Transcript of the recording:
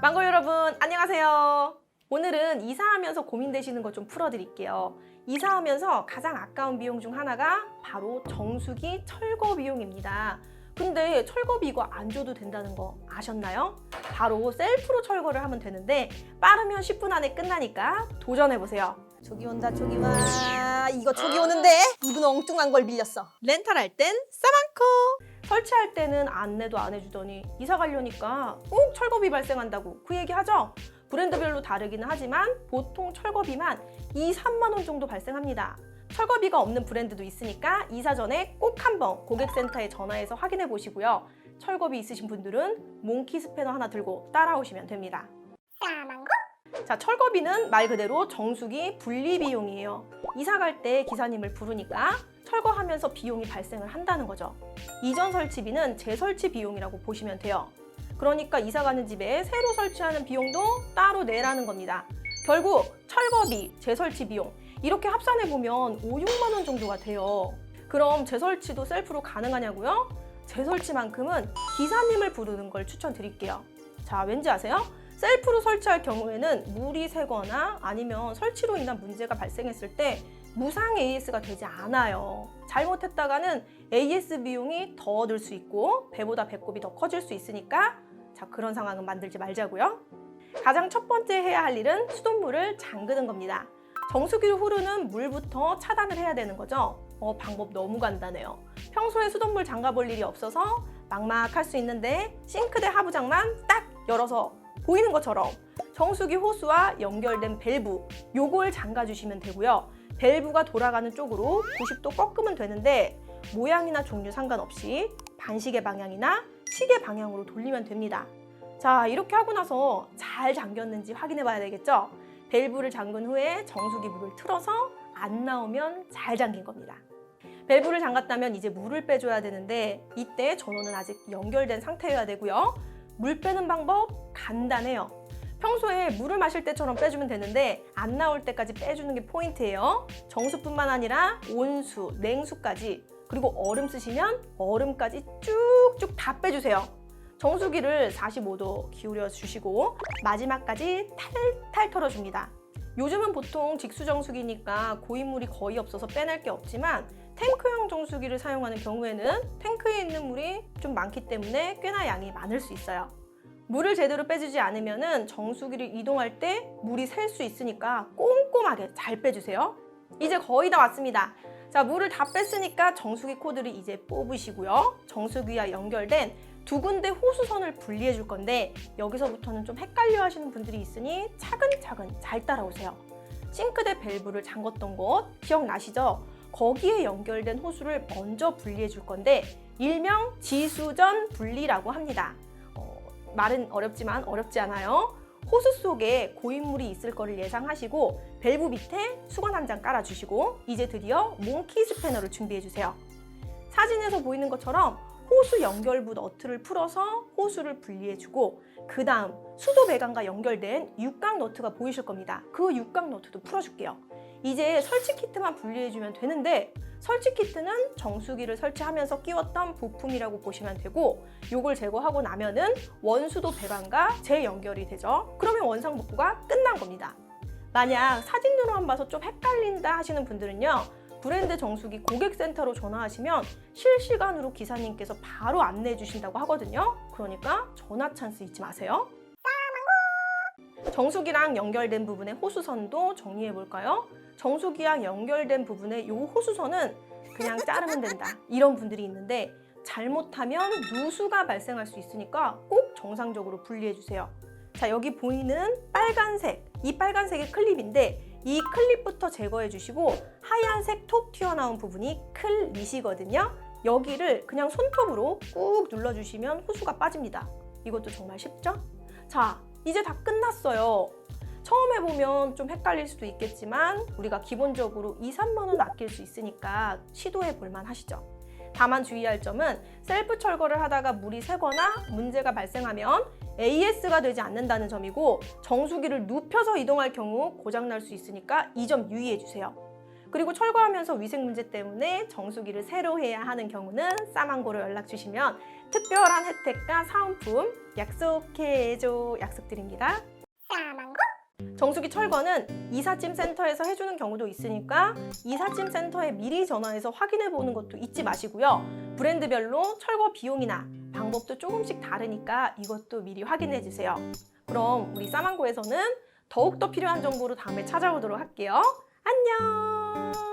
망고 여러분 안녕하세요. 오늘은 이사하면서 고민되시는 거 좀 풀어드릴게요. 이사하면서 가장 아까운 비용 중 하나가 바로 정수기 철거 비용입니다. 근데 철거비 이거 안 줘도 된다는 거 아셨나요? 바로 셀프로 철거를 하면 되는데 빠르면 10분 안에 끝나니까 도전해보세요. 저기 온다 저기 와. 이거 저기 오는데 이분 엉뚱한 걸 빌렸어. 렌탈할 땐 싸만코. 설치할 때는 안내도 안 해주더니 이사 가려니까 꼭 철거비 발생한다고 그 얘기 하죠? 브랜드별로 다르기는 하지만 보통 철거비만 2, 3만 원 정도 발생합니다. 철거비가 없는 브랜드도 있으니까 이사 전에 꼭 한번 고객센터에 전화해서 확인해 보시고요. 철거비 있으신 분들은 몽키 스패너 하나 들고 따라오시면 됩니다. 자, 철거비는 말 그대로 정수기 분리 비용이에요. 이사 갈 때 기사님을 부르니까 철거하면서 비용이 발생을 한다는 거죠. 이전 설치비는 재설치 비용이라고 보시면 돼요. 그러니까 이사 가는 집에 새로 설치하는 비용도 따로 내라는 겁니다. 결국 철거비, 재설치 비용 이렇게 합산해 보면 5, 6만 원 정도가 돼요. 그럼 재설치도 셀프로 가능하냐고요? 재설치만큼은 기사님을 부르는 걸 추천드릴게요. 자, 왠지 아세요? 셀프로 설치할 경우에는 물이 새거나 아니면 설치로 인한 문제가 발생했을 때 무상 AS가 되지 않아요. 잘못했다가는 AS 비용이 더 들 수 있고 배보다 배꼽이 더 커질 수 있으니까 자, 그런 상황은 만들지 말자고요. 가장 첫 번째 해야 할 일은 수돗물을 잠그는 겁니다. 정수기로 흐르는 물부터 차단을 해야 되는 거죠. 방법 너무 간단해요. 평소에 수돗물 잠가볼 일이 없어서 막막할 수 있는데 싱크대 하부장만 딱 열어서 보이는 것처럼 정수기 호스와 연결된 밸브 요걸 잠가 주시면 되고요. 밸브가 돌아가는 쪽으로 90도 꺾으면 되는데 모양이나 종류 상관없이 반시계 방향이나 시계 방향으로 돌리면 됩니다. 자, 이렇게 하고 나서 잘 잠겼는지 확인해 봐야 되겠죠? 밸브를 잠근 후에 정수기 물을 틀어서 안 나오면 잘 잠긴 겁니다. 밸브를 잠갔다면 이제 물을 빼줘야 되는데 이때 전원은 아직 연결된 상태여야 되고요. 물 빼는 방법 간단해요. 평소에 물을 마실 때처럼 빼주면 되는데 안 나올 때까지 빼주는 게 포인트예요. 정수뿐만 아니라 온수, 냉수까지 그리고 얼음 쓰시면 얼음까지 쭉쭉 다 빼주세요. 정수기를 45도 기울여 주시고 마지막까지 탈탈 털어줍니다. 요즘은 보통 직수정수기니까 고인물이 거의 없어서 빼낼 게 없지만 탱크형 정수기를 사용하는 경우에는 탱크에 있는 물이 좀 많기 때문에 꽤나 양이 많을 수 있어요. 물을 제대로 빼주지 않으면 정수기를 이동할 때 물이 셀 수 있으니까 꼼꼼하게 잘 빼주세요. 이제 거의 다 왔습니다. 자, 물을 다 뺐으니까 정수기 코드를 이제 뽑으시고요. 정수기와 연결된 두 군데 호수선을 분리해 줄 건데 여기서부터는 좀 헷갈려 하시는 분들이 있으니 차근차근 잘 따라오세요. 싱크대 밸브를 잠궜던 곳 기억나시죠? 거기에 연결된 호수를 먼저 분리해 줄 건데 일명 지수전 분리라고 합니다. 말은 어렵지만 어렵지 않아요. 호수 속에 고인물이 있을 거를 예상하시고 밸브 밑에 수건 한 장 깔아주시고 이제 드디어 몽키 스패너를 준비해주세요. 사진에서 보이는 것처럼 호수 연결부 너트를 풀어서 호수를 분리해주고 그 다음 수도 배관과 연결된 육각 너트가 보이실 겁니다. 그 육각 너트도 풀어줄게요. 이제 설치 키트만 분리해주면 되는데 설치 키트는 정수기를 설치하면서 끼웠던 부품이라고 보시면 되고 요걸 제거하고 나면은 원수도 배관과 재연결이 되죠. 그러면 원상복구가 끝난 겁니다. 만약 사진으로만 봐서 좀 헷갈린다 하시는 분들은요. 브랜드 정수기 고객센터로 전화하시면 실시간으로 기사님께서 바로 안내해 주신다고 하거든요. 그러니까 전화 찬스 잊지 마세요. 정수기랑 연결된 부분의 호수선도 정리해 볼까요? 정수기랑 연결된 부분의 이 호수선은 그냥 자르면 된다 이런 분들이 있는데 잘못하면 누수가 발생할 수 있으니까 꼭 정상적으로 분리해 주세요. 자, 여기 보이는 빨간색, 이 빨간색이 클립인데 이 클립부터 제거해 주시고 하얀색 톡 튀어나온 부분이 클릿이거든요. 여기를 그냥 손톱으로 꾹 눌러주시면 호수가 빠집니다. 이것도 정말 쉽죠? 자, 이제 다 끝났어요. 처음 해보면 좀 헷갈릴 수도 있겠지만 우리가 기본적으로 2, 3만 원 아낄 수 있으니까 시도해 볼만 하시죠. 다만 주의할 점은 셀프 철거를 하다가 물이 새거나 문제가 발생하면 AS가 되지 않는다는 점이고 정수기를 눕혀서 이동할 경우 고장날 수 있으니까 이 점 유의해 주세요. 그리고 철거하면서 위생 문제 때문에 정수기를 새로 해야 하는 경우는 싸망고로 연락 주시면 특별한 혜택과 사은품 약속해줘 약속드립니다. 정수기 철거는 이삿짐 센터에서 해주는 경우도 있으니까 이삿짐 센터에 미리 전화해서 확인해 보는 것도 잊지 마시고요. 브랜드별로 철거 비용이나 방법도 조금씩 다르니까 이것도 미리 확인해 주세요. 그럼 우리 싸망고에서는 더욱더 필요한 정보로 다음에 찾아오도록 할게요. 안녕!